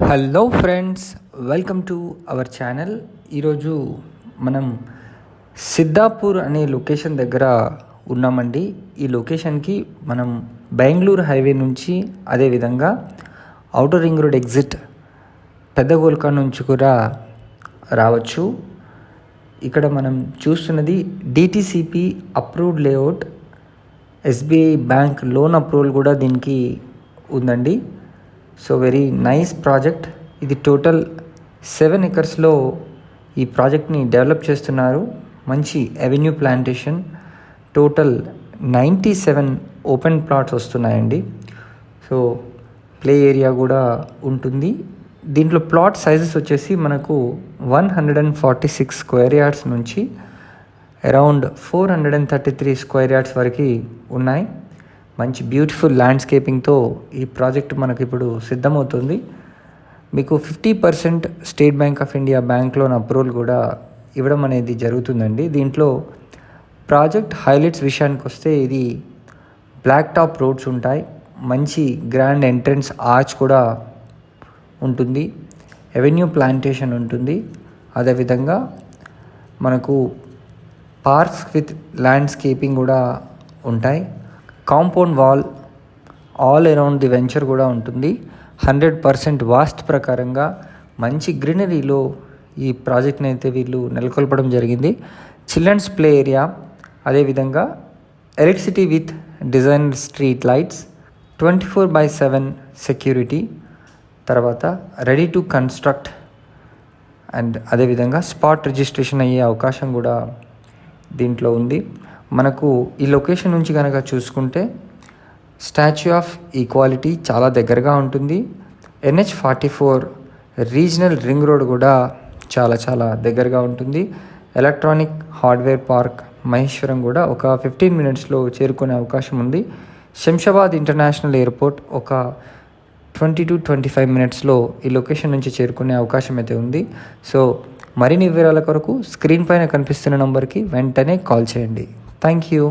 Hello friends, welcome to our channel. ఈరోజు మనం సిద్ధాపూర్ అనే లొకేషన్ దగ్గర ఉన్నామండి. ఈ లొకేషన్కి మనం బెంగళూరు హైవే నుంచి, అదేవిధంగా ఔటర్ రింగ్ రోడ్ ఎగ్జిట్ పెద్దగోల్కా నుంచి కూడా రావచ్చు. ఇక్కడ మనం చూస్తున్నది DTCP approved layout. SBI bank loan approval కూడా దీనికి ఉందండి. So very nice project. ఇది టోటల్ 7 ఎకర్స్లో ఈ ప్రాజెక్ట్ని డెవలప్ చేస్తున్నారు. మంచి avenue plantation, total 97 open plots వస్తున్నాయండి. సో ప్లే ఏరియా కూడా ఉంటుంది. దీంట్లో ప్లాట్ సైజెస్ వచ్చేసి మనకు 146 స్క్వేర్ యార్డ్స్ నుంచి అరౌండ్ 433 స్క్వేర్ యార్డ్స్ వరకు ఉన్నాయి. మంచి బ్యూటిఫుల్ ల్యాండ్స్కేపింగ్తో ఈ ప్రాజెక్ట్ మనకి ఇప్పుడు సిద్ధమవుతుంది. మీకు 50% state bank of India bank loan approval కూడా ఇవ్వడం అనేది జరుగుతుందండి. దీంట్లో ప్రాజెక్ట్ హైలైట్స్ విషయానికి వస్తే, ఇది బ్లాక్ టాప్ రోడ్స్ ఉంటాయి, మంచి గ్రాండ్ ఎంట్రన్స్ ఆర్చ్ కూడా ఉంటుంది, ఎవెన్యూ ప్లాంటేషన్ ఉంటుంది, అదేవిధంగా మనకు పార్క్స్ విత్ ల్యాండ్స్కేపింగ్ కూడా ఉంటాయి. Compound wall all around the venture కూడా ఉంటుంది. 100% వాస్తు ప్రకారంగా మంచి గ్రీనరీలో ఈ ప్రాజెక్ట్ని అయితే వీళ్ళు నెలకొల్పడం జరిగింది. చిల్డ్రన్స్ ప్లే ఏరియా, అదేవిధంగా electricity with designer street lights, 24/7 security, తర్వాత రెడీ టు కన్స్ట్రక్ట్ అండ్ అదేవిధంగా స్పాట్ రిజిస్ట్రేషన్ అయ్యే అవకాశం కూడా దీంట్లో ఉంది. మనకు ఈ లొకేషన్ నుంచి కనుక చూసుకుంటే స్టాచ్యూ ఆఫ్ ఈక్వాలిటీ చాలా దగ్గరగా ఉంటుంది. NH44 రీజనల్ రింగ్ రోడ్ కూడా చాలా దగ్గరగా ఉంటుంది. ఎలక్ట్రానిక్ హార్డ్వేర్ పార్క్ మహేశ్వరం కూడా ఒక 15 మినిట్స్లో చేరుకునే అవకాశం ఉంది. శంషాబాద్ ఇంటర్నేషనల్ ఎయిర్పోర్ట్ ఒక 20 to 25 మినిట్స్లో ఈ లొకేషన్ నుంచి చేరుకునే అవకాశం అయితే ఉంది. సో మరిన్ని వివరాల కొరకు స్క్రీన్ పైన కనిపిస్తున్న నంబర్కి వెంటనే కాల్ చేయండి. Thank you.